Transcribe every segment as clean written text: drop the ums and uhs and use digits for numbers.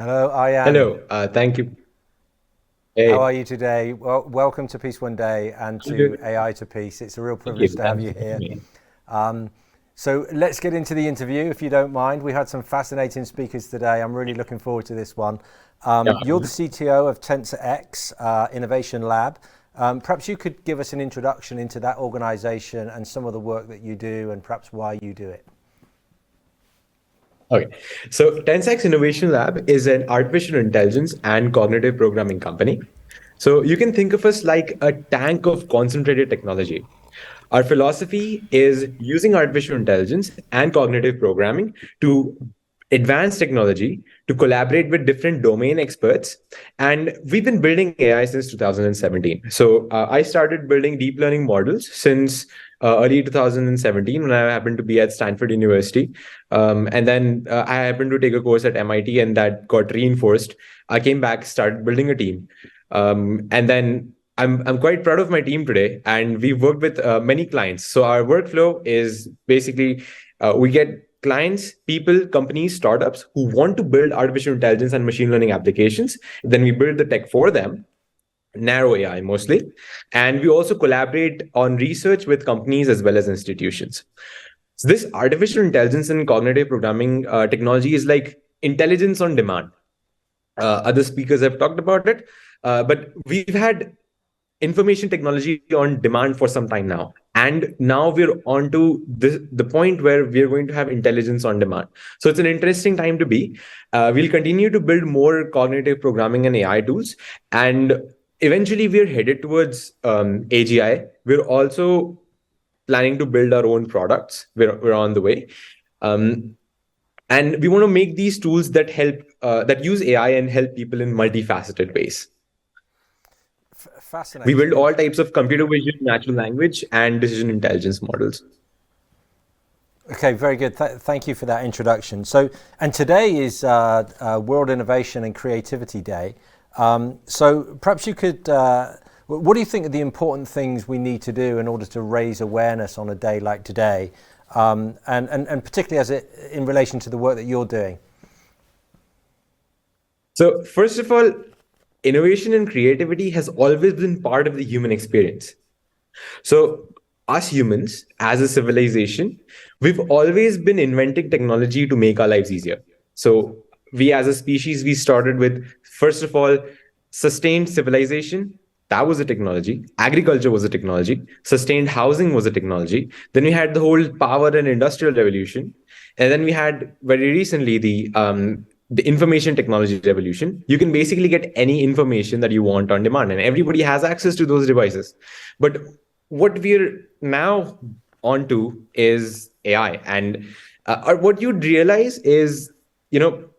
Hello, Aryan. Hello, thank you. How Hey, are you today? Well, welcome to Peace One Day and I'm to doing. AI to Peace. It's a real Thank privilege you. to have Thanks you for having here. me. So let's get into the interview, if you don't mind. We had some fascinating speakers today. I'm really looking forward to this one. Yeah. You're the CTO of TensorX Innovation Lab. Perhaps you could give us an introduction into that organization and some of the work that you do and perhaps why you do it. Okay. So, 10x Innovation Lab is an artificial intelligence and cognitive programming company. So, you can think of us like a tank of concentrated technology. Our philosophy is using artificial intelligence and cognitive programming to advance technology, to collaborate with different domain experts. And we've been building AI since 2017. So I started building deep learning models since early 2017 when I happened to be at Stanford University. And then I happened to take a course at MIT and that got reinforced. I came back, started building a team. And then I'm quite proud of my team today, and we've worked with many clients. So our workflow is basically we get clients, people, companies, startups who want to build artificial intelligence and machine learning applications. Then we build the tech for them, narrow AI mostly, and we also collaborate on research with companies as well as institutions. So this artificial intelligence and cognitive programming technology is like intelligence on demand. Other speakers have talked about it, but we've had information technology on demand for some time now. And now we're on to the point where we're going to have intelligence on demand. So it's an interesting time to be. We'll continue to build more cognitive programming and AI tools. And eventually we're headed towards AGI. We're also planning to build our own products. We're on the way. Um, and we want to make these tools that help, that use AI and help people in multifaceted ways. We build Fascinating. And all types of computer vision, natural language, and decision intelligence models. okay, very good. Thank you for that introduction. So, and today is World Innovation and Creativity Day. So perhaps you could, what do you think are the important things we need to do in order to raise awareness on a day like today? And particularly as it in relation to the work that you're doing? So, first of all, innovation and creativity has always been part of the human experience. So, us humans, as a civilization, we've always been inventing technology to make our lives easier. So, we as a species, we started with, first of all, sustained civilization. That was a technology. Agriculture was a technology. Sustained housing was a technology. Then we had the whole power and industrial revolution. And then we had very recently the information technology revolution. You can basically get any information that you want on demand, and everybody has access to those devices. But what we're now onto is AI, and what you'd realize is,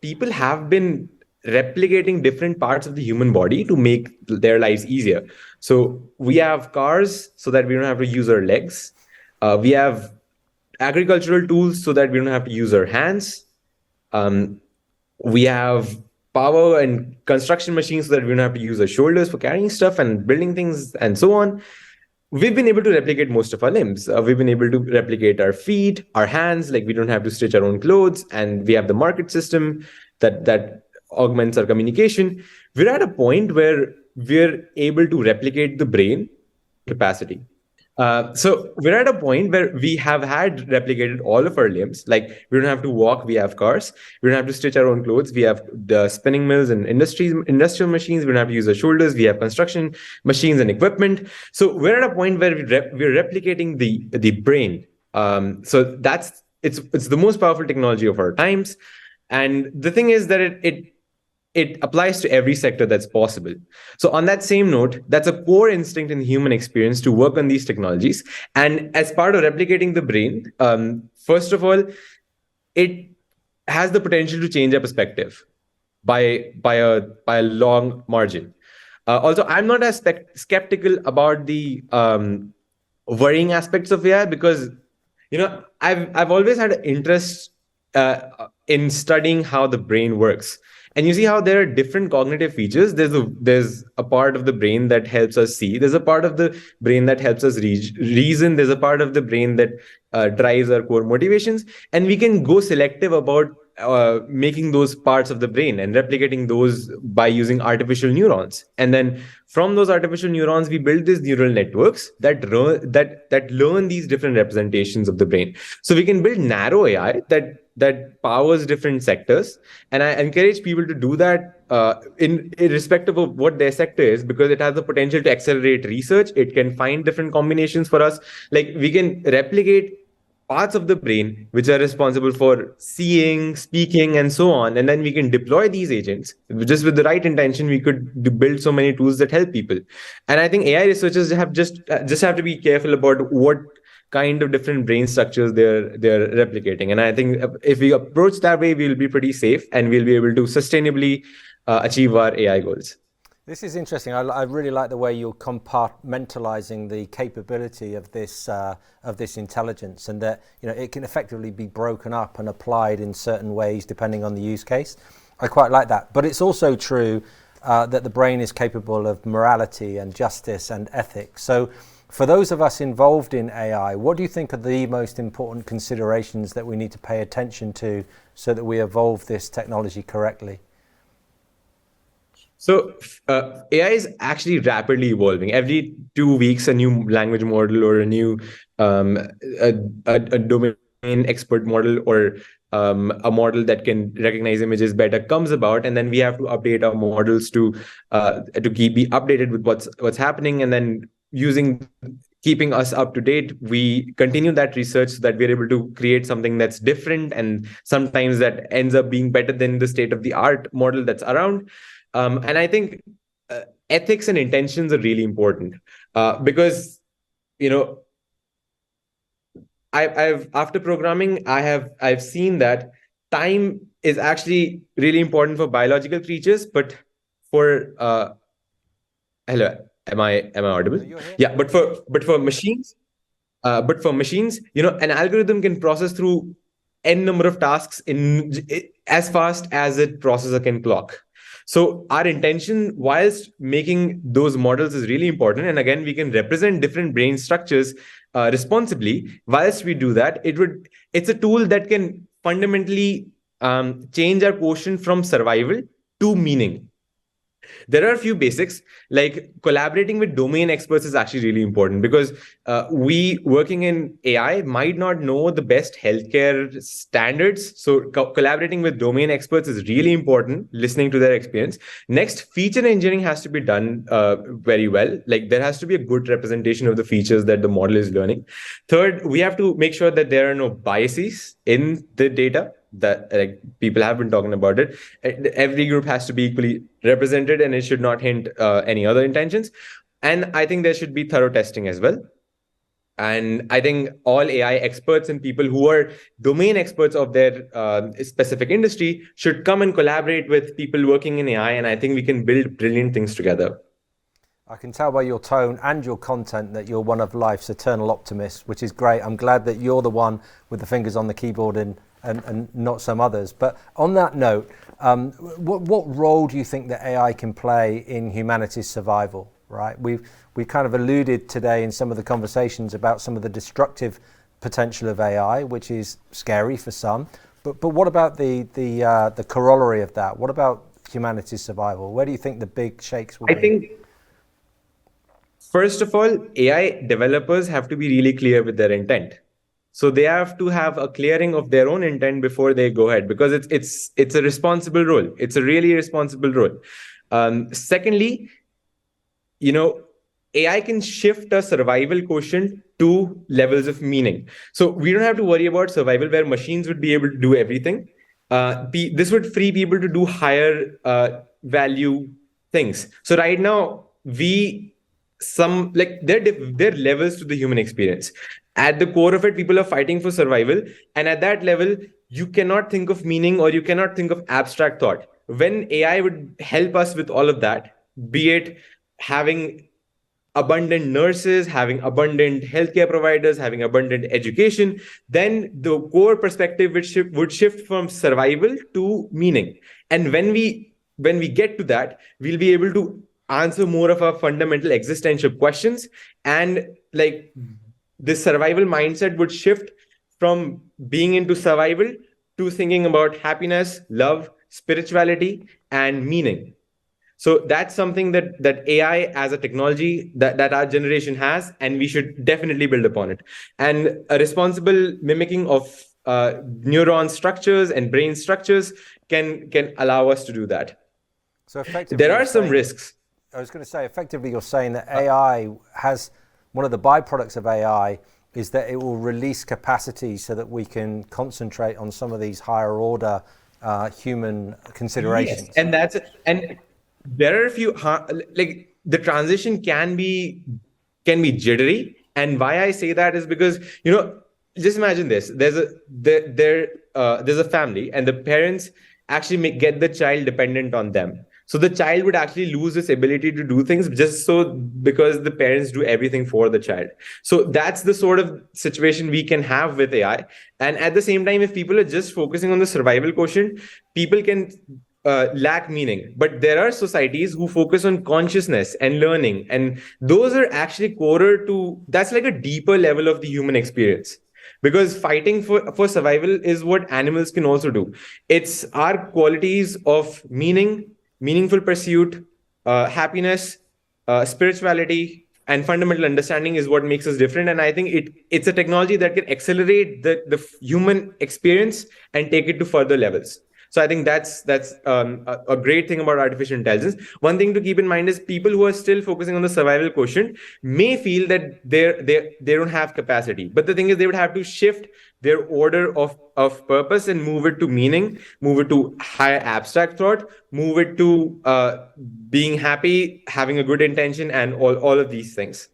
people have been replicating different parts of the human body to make their lives easier. So we have cars so that we don't have to use our legs. We have agricultural tools so that we don't have to use our hands. Um, we have power and construction machines so that we don't have to use our shoulders for carrying stuff and building things and so on. We've been able to replicate most of our limbs. We've been able to replicate our feet, our hands, like we don't have to stitch our own clothes, and we have the market system that augments our communication. We're at a point where we're able to replicate the brain capacity. So we're at a point where we have had replicated all of our limbs. Like we don't have to walk, we have cars. We don't have to stitch our own clothes. We have the spinning mills and industrial machines. We don't have to use our shoulders. We have construction machines and equipment. So we're at a point where we're replicating the brain. So it's the most powerful technology of our times. And the thing is that it applies to every sector that's possible. So, on that same note, that's a core instinct in the human experience to work on these technologies. And as part of replicating the brain, first of all, it has the potential to change our perspective by a long margin. Also, I'm not as skeptical about the worrying aspects of AI because I've always had an interest in studying how the brain works. And you see how there are different cognitive features. There's a part of the brain that helps us see. There's a part of the brain that helps us reason. There's a part of the brain that drives our core motivations. And we can go selective about making those parts of the brain and replicating those by using artificial neurons. And then from those artificial neurons, we build these neural networks that learn these different representations of the brain. So we can build narrow AI that powers different sectors. And I encourage people to do that in irrespective of what their sector is, because it has the potential to accelerate research. It can find different combinations for us. Like, we can replicate parts of the brain which are responsible for seeing, speaking, and so on. And then we can deploy these agents. Just with the right intention, we could build so many tools that help people. And I think AI researchers have to be careful about what kind of different brain structures they're replicating. And I think if we approach that way, we'll be pretty safe and we'll be able to sustainably achieve our AI goals. This is interesting. I really like the way you're compartmentalizing the capability of this intelligence, and that it can effectively be broken up and applied in certain ways depending on the use case. I quite like that. But it's also true that the brain is capable of morality and justice and ethics. So for those of us involved in AI, what do you think are the most important considerations that we need to pay attention to so that we evolve this technology correctly? So AI is actually rapidly evolving. Every 2 weeks, a new language model or a new a domain expert model, or a model that can recognize images better comes about, and then we have to update our models to be updated with what's happening, and then keeping us up to date, we continue that research so that we're able to create something that's different, and sometimes that ends up being better than the state of the art model that's around. And I think ethics and intentions are really important, because I've after programming, I've seen that time is actually really important for biological creatures, but for hello, am I audible? No, you're here. Yeah, but for machines, an algorithm can process through n number of tasks in as fast as a processor can clock. So our intention whilst making those models is really important. And again, we can represent different brain structures responsibly. Whilst we do that, it's a tool that can fundamentally change our quotient from survival to meaning. There are a few basics, like collaborating with domain experts is actually really important, because we working in AI might not know the best healthcare standards. So collaborating with domain experts is really important, listening to their experience. Next, feature engineering has to be done very well. Like, there has to be a good representation of the features that the model is learning. Third, we have to make sure that there are no biases in the data, that like people have been talking about it. Every group has to be equally represented, and it should not hint any other intentions. And I think there should be thorough testing as well. And I think all AI experts and people who are domain experts of their specific industry should come and collaborate with people working in AI. And I think we can build brilliant things together. I can tell by your tone and your content that you're one of life's eternal optimists, which is great. I'm glad that you're the one with the fingers on the keyboard and not some others. But on that note, what role do you think that AI can play in humanity's survival? Right, we've kind of alluded today in some of the conversations about some of the destructive potential of AI, which is scary for some. But what about the corollary of that? What about humanity's survival? Where do you think the big shakes will be? I think, first of all, AI developers have to be really clear with their intent. So they have to have a clearing of their own intent before they go ahead, because it's a responsible role. It's a really responsible role. Secondly, AI can shift a survival quotient to levels of meaning. So we don't have to worry about survival where machines would be able to do everything. This would free people to do higher value things. So right now, there are levels to the human experience. At the core of it, people are fighting for survival. And at that level, you cannot think of meaning, or you cannot think of abstract thought. When AI would help us with all of that, be it having abundant nurses, having abundant healthcare providers, having abundant education, then the core perspective would shift from survival to meaning. And when we get to that, we'll be able to answer more of our fundamental existential questions. And like, this survival mindset would shift from being into survival to to thinking about happiness, love, spirituality, and meaning. So that's something that AI as a technology that our generation has, and we should definitely build upon it. And a responsible mimicking of neuron structures and brain structures can allow us to do that. So effectively, There you're are some saying, risks. I was going to say, effectively, you're saying that AI has, one of the byproducts of AI is that it will release capacity so that we can concentrate on some of these higher order human considerations. Yes, and there are a few like the transition can be jittery, and why I say that is because just imagine this: there's a family, and the parents actually get the child dependent on them. So the child would actually lose its ability to do things just so because the parents do everything for the child. So that's the sort of situation we can have with AI. And at the same time, if people are just focusing on the survival quotient, people can lack meaning. But there are societies who focus on consciousness and learning, and those are actually core to that's like a deeper level of the human experience. Because fighting for survival is what animals can also do. It's our qualities of meaning, meaningful pursuit, happiness, spirituality, and fundamental understanding is what makes us different. And I think it's a technology that can accelerate the human experience and take it to further levels. So I think that's a great thing about artificial intelligence. One thing to keep in mind is people who are still focusing on the survival quotient may feel that they don't have capacity. But the thing is, they would have to shift their order of purpose and move it to meaning, move it to higher abstract thought, move it to being happy, having a good intention, and all of these things.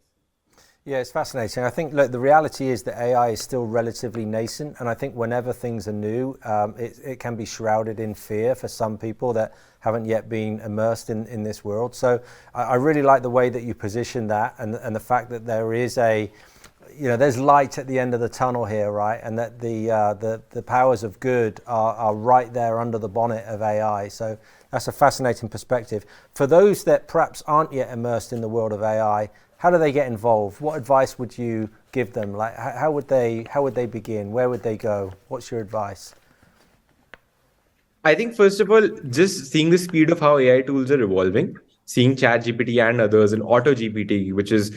Yeah, it's fascinating. I think, look, the reality is that AI is still relatively nascent, and I think whenever things are new, it can be shrouded in fear for some people that haven't yet been immersed in this world. So I really like the way that you position that, and the fact that there is there's light at the end of the tunnel here, right? And that the powers of good are right there under the bonnet of AI. So that's a fascinating perspective. For those that perhaps aren't yet immersed in the world of AI, how do they get involved? What advice would you give them? Like, how would they begin? Where would they go? What's your advice? I think first of all, just seeing the speed of how AI tools are evolving, seeing ChatGPT and others and AutoGPT, which is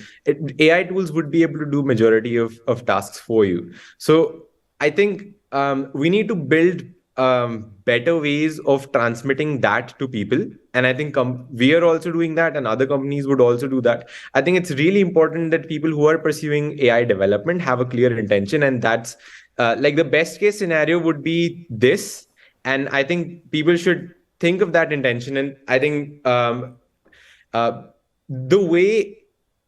AI tools would be able to do majority of tasks for you. So I think we need to build better ways of transmitting that to people. And I think we are also doing that, and other companies would also do that. I think it's really important that people who are pursuing AI development have a clear intention. And that's like the best case scenario would be this. And I think people should think of that intention. And I think the way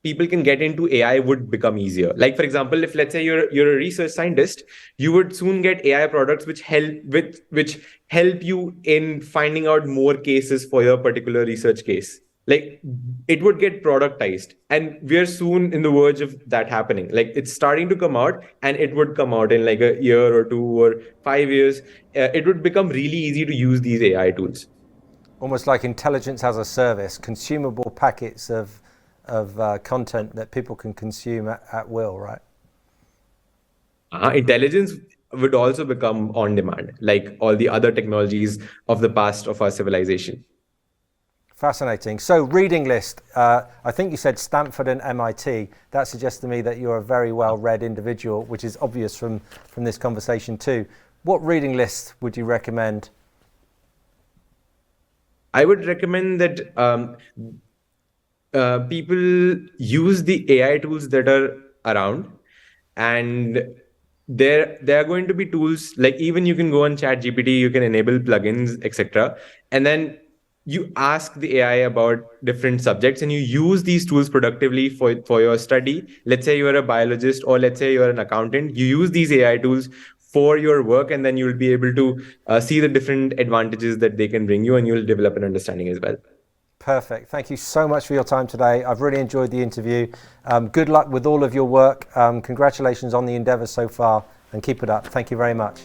people can get into AI would become easier. Like, for example, if let's say you're a research scientist, you would soon get AI products which help you in finding out more cases for your particular research case. Like, it would get productized, and we're soon in the verge of that happening. Like, it's starting to come out, and it would come out in like a year or 2 or 5 years. It would become really easy to use these AI tools. Almost like intelligence as a service, consumable packets of content that people can consume at will, right? Intelligence would also become on demand, like all the other technologies of the past of our civilization. Fascinating. So, reading list. I think you said Stanford and MIT. That suggests to me that you're a very well-read individual, which is obvious from this conversation too. What reading list would you recommend? I would recommend that people use the AI tools that are around, and there are going to be tools like, even you can go on ChatGPT, you can enable plugins, etc. And then you ask the AI about different subjects, and you use these tools productively for your study. Let's say you're a biologist, or let's say you're an accountant. You use these AI tools for your work, and then you'll be able to see the different advantages that they can bring you, and you'll develop an understanding as well. Perfect. Thank you so much for your time today. I've really enjoyed the interview. Good luck with all of your work. Congratulations on the endeavors so far, and keep it up. Thank you very much.